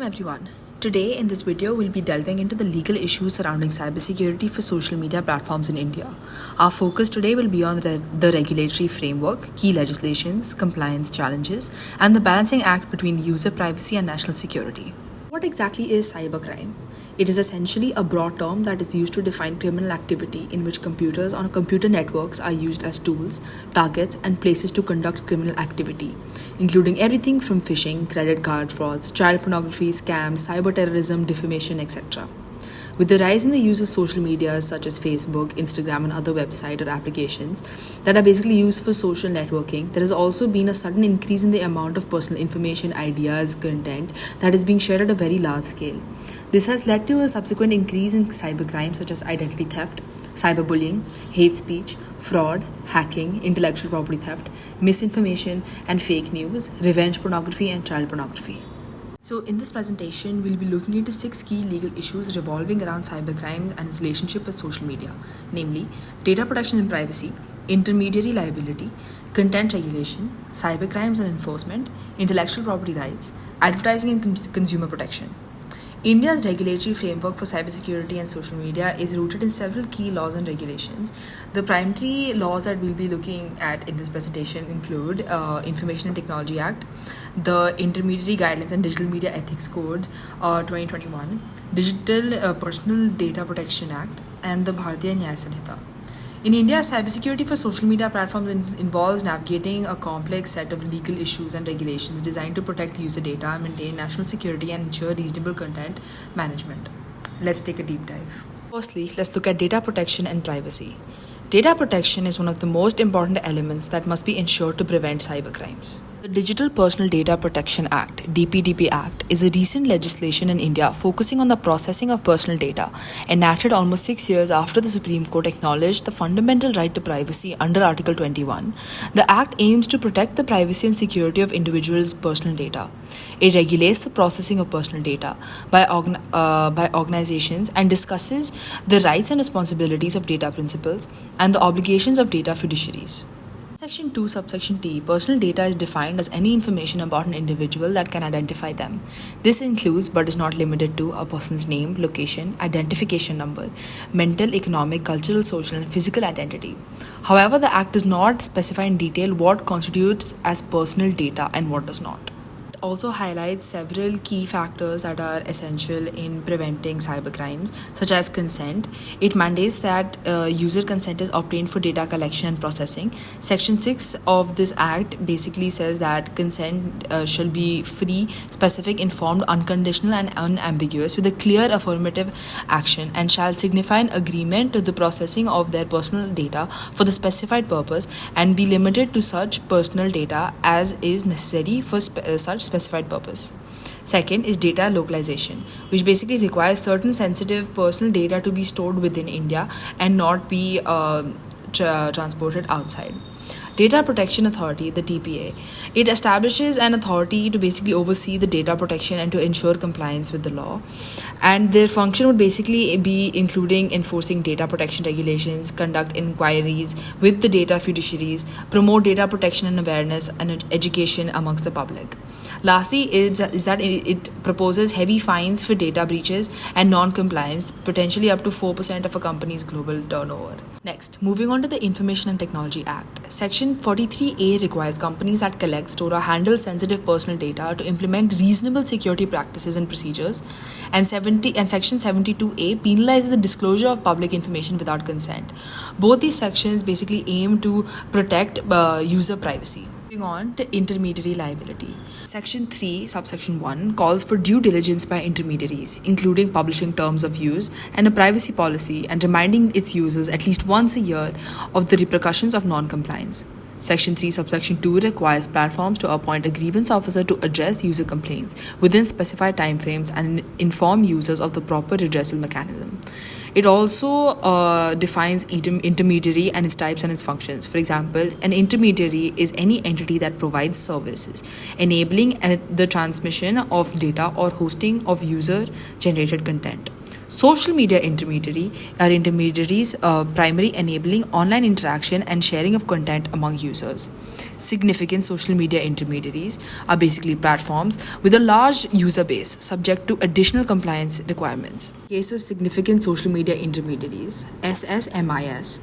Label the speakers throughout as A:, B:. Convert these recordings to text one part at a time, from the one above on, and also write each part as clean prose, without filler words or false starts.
A: everyone. Today in this video we'll be delving into the legal issues surrounding cybersecurity for social media platforms in India. Our focus today will be on the regulatory framework, key legislations, compliance challenges, and the balancing act between user privacy and national security. What exactly is cybercrime? It is essentially a broad term that is used to define criminal activity in which computers or computer networks are used as tools, targets, and places to conduct criminal activity, including everything from phishing, credit card frauds, child pornography, scams, cyber terrorism, defamation, etc. With the rise in the use of social media such as Facebook, Instagram, and other websites or applications that are basically used for social networking, there has also been a sudden increase in the amount of personal information, ideas, content that is being shared at a very large scale. This has led to a subsequent increase in cybercrime such as identity theft, cyberbullying, hate speech, fraud, hacking, intellectual property theft, misinformation and fake news, revenge pornography, and child pornography. So in this presentation, we'll be looking into 6 key legal issues revolving around cybercrimes and its relationship with social media, namely data protection and privacy, intermediary liability, content regulation, cybercrimes and enforcement, intellectual property rights, advertising and consumer protection. India's regulatory framework for cybersecurity and social media is rooted in several key laws and regulations. The primary laws that we'll be looking at in this presentation include Information and Technology Act, the Intermediary Guidelines and Digital Media Ethics Code 2021, Digital Personal Data Protection Act, and the Bharatiya Nyaya Sanhita. In India, cybersecurity for social media platforms involves navigating a complex set of legal issues and regulations designed to protect user data, maintain national security, and ensure reasonable content management. Let's take a deep dive. Firstly, let's look at data protection and privacy. Data protection is one of the most important elements that must be ensured to prevent cybercrimes. The Digital Personal Data Protection Act, DPDP Act, is a recent legislation in India focusing on the processing of personal data, enacted almost 6 years after the Supreme Court acknowledged the fundamental right to privacy under Article 21. The Act aims to protect the privacy and security of individuals' personal data. It regulates the processing of personal data by organizations and discusses the rights and responsibilities of data principals and the obligations of data fiduciaries. Section 2, subsection T, personal data is defined as any information about an individual that can identify them. This includes, but is not limited to, a person's name, location, identification number, mental, economic, cultural, social, and physical identity. However, the Act does not specify in detail what constitutes as personal data and what does not. Also highlights several key factors that are essential in preventing cybercrimes, such as consent. It mandates that user consent is obtained for data collection and processing. Section 6 of this act basically says that consent shall be free, specific, informed, unconditional, and unambiguous, with a clear affirmative action, and shall signify an agreement to the processing of their personal data for the specified purpose and be limited to such personal data as is necessary for such specified purpose. Second is data localization, which basically requires certain sensitive personal data to be stored within India and not be transported outside. Data Protection Authority, the DPA. It establishes an authority to basically oversee the data protection and to ensure compliance with the law. And their function would basically be including enforcing data protection regulations, conduct inquiries with the data fiduciaries, promote data protection and awareness and education amongst the public. Lastly, is that it proposes heavy fines for data breaches and non-compliance, potentially up to 4% of a company's global turnover. Next, moving on to the Information and Technology Act. Section 43A requires companies that collect, store, or handle sensitive personal data to implement reasonable security practices and procedures. And Section 72A penalizes the disclosure of public information without consent. Both these sections basically aim to protect user privacy. Moving on to intermediary liability. Section 3, subsection 1 calls for due diligence by intermediaries, including publishing terms of use and a privacy policy and reminding its users at least once a year of the repercussions of non-compliance. Section 3, subsection 2 requires platforms to appoint a grievance officer to address user complaints within specified timeframes and inform users of the proper redressal mechanism. It also defines intermediary and its types and its functions. For example, an intermediary is any entity that provides services, enabling the transmission of data or hosting of user-generated content. Social media intermediary are intermediaries primarily enabling online interaction and sharing of content among users. Significant social media intermediaries are basically platforms with a large user base subject to additional compliance requirements. In case of significant social media intermediaries, SSMIS,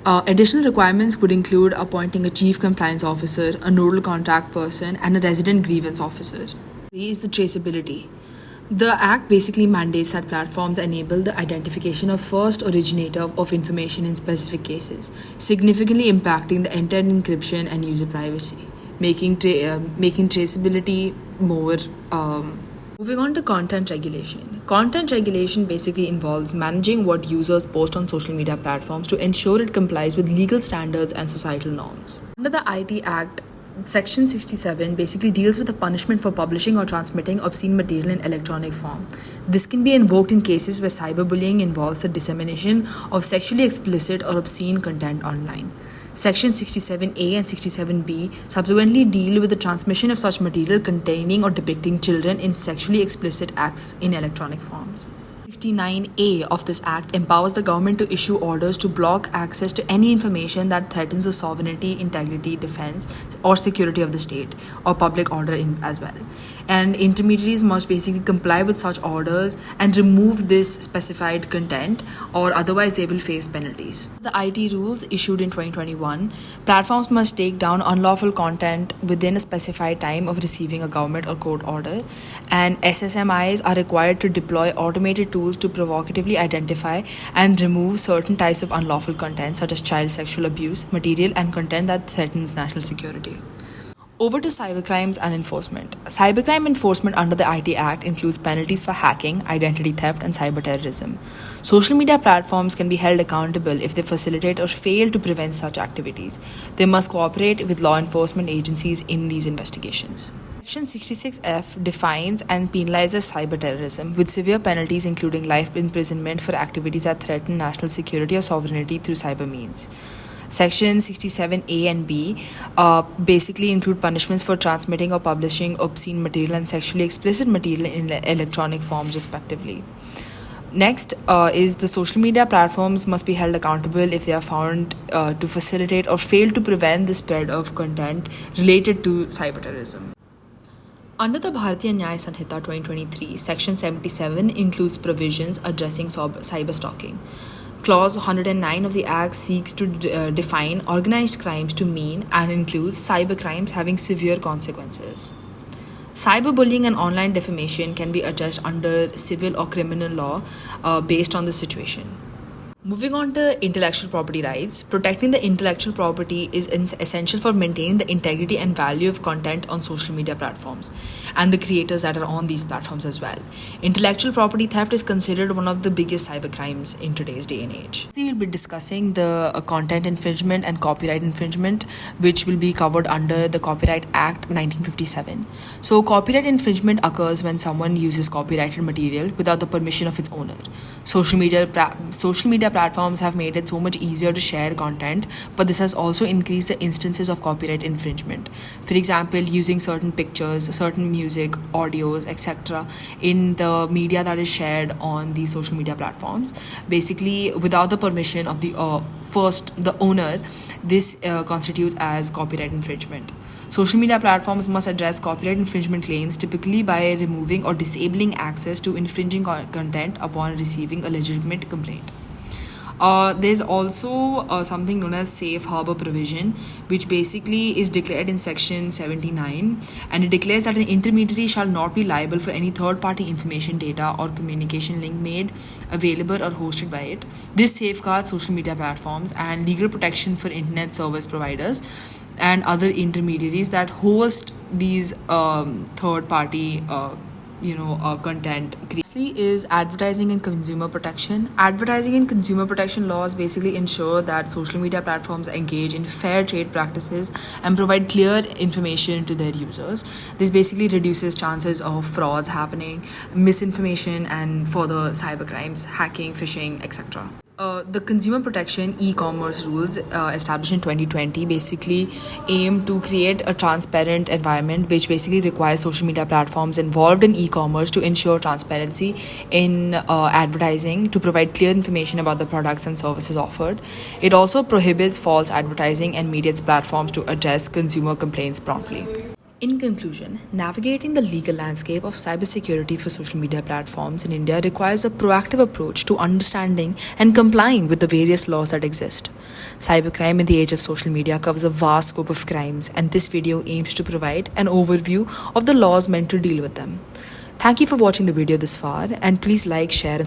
A: additional requirements would include appointing a chief compliance officer, a nodal contact person, and a resident grievance officer. Three is the traceability. The Act basically mandates that platforms enable the identification of first originator of information in specific cases, significantly impacting the end-to-end encryption and user privacy, making traceability more. Moving on to content regulation. Content regulation basically involves managing what users post on social media platforms to ensure it complies with legal standards and societal norms. Under the IT Act, Section 67 basically deals with the punishment for publishing or transmitting obscene material in electronic form. This can be invoked in cases where cyberbullying involves the dissemination of sexually explicit or obscene content online. Section 67A and 67B subsequently deal with the transmission of such material containing or depicting children in sexually explicit acts in electronic forms. 69A of this Act empowers the government to issue orders to block access to any information that threatens the sovereignty, integrity, defense, or security of the state or public order as well. And intermediaries must basically comply with such orders and remove this specified content, or otherwise they will face penalties. The IT rules issued in 2021, platforms must take down unlawful content within a specified time of receiving a government or court order, and SSMIs are required to deploy automated tools to provocatively identify and remove certain types of unlawful content such as child sexual abuse, material, and content that threatens national security. Over to cybercrimes and enforcement. Cybercrime enforcement under the IT Act includes penalties for hacking, identity theft, and cyber terrorism. Social media platforms can be held accountable if they facilitate or fail to prevent such activities. They must cooperate with law enforcement agencies in these investigations. Section 66F defines and penalizes cyber terrorism with severe penalties including life imprisonment for activities that threaten national security or sovereignty through cyber means. Section 67A and B basically include punishments for transmitting or publishing obscene material and sexually explicit material in electronic forms, respectively. Next is the social media platforms must be held accountable if they are found to facilitate or fail to prevent the spread of content related to cyberterrorism. Under the Bharatiya Nyaya Sanhita 2023, Section 77 includes provisions addressing cyber stalking. Clause 109 of the Act seeks to define organized crimes to mean and includes cybercrimes having severe consequences. Cyberbullying and online defamation can be addressed under civil or criminal law based on the situation. Moving on to intellectual property rights, protecting the intellectual property is essential for maintaining the integrity and value of content on social media platforms and the creators that are on these platforms as well. Intellectual property theft is considered one of the biggest cybercrimes in today's day and age. We will be discussing the content infringement and copyright infringement, which will be covered under the Copyright Act 1957. So, copyright infringement occurs when someone uses copyrighted material without the permission of its owner. Social media platforms have made it so much easier to share content, but this has also increased the instances of copyright infringement. For example, using certain pictures, certain music, audios, etc. in the media that is shared on these social media platforms, basically without the permission of the owner, this constitutes as copyright infringement. Social media platforms must address copyright infringement claims typically by removing or disabling access to infringing content upon receiving a legitimate complaint. There's also something known as safe harbor provision, which basically is declared in section 79, and it declares that an intermediary shall not be liable for any third-party information, data, or communication link made available or hosted by it. This safeguards social media platforms and legal protection for internet service providers and other intermediaries that host these third-party content. Lastly is advertising and consumer protection. Advertising and consumer protection laws basically ensure that social media platforms engage in fair trade practices and provide clear information to their users. This basically reduces chances of frauds happening, misinformation, and further cybercrimes, hacking, phishing, etc. The consumer protection e-commerce rules established in 2020 basically aim to create a transparent environment which basically requires social media platforms involved in e-commerce to ensure transparency in advertising, to provide clear information about the products and services offered. It also prohibits false advertising and mediates platforms to address consumer complaints promptly. In conclusion, navigating the legal landscape of cybersecurity for social media platforms in India requires a proactive approach to understanding and complying with the various laws that exist. Cybercrime in the age of social media covers a vast scope of crimes, and this video aims to provide an overview of the laws meant to deal with them. Thank you for watching the video this far, and please like, share, and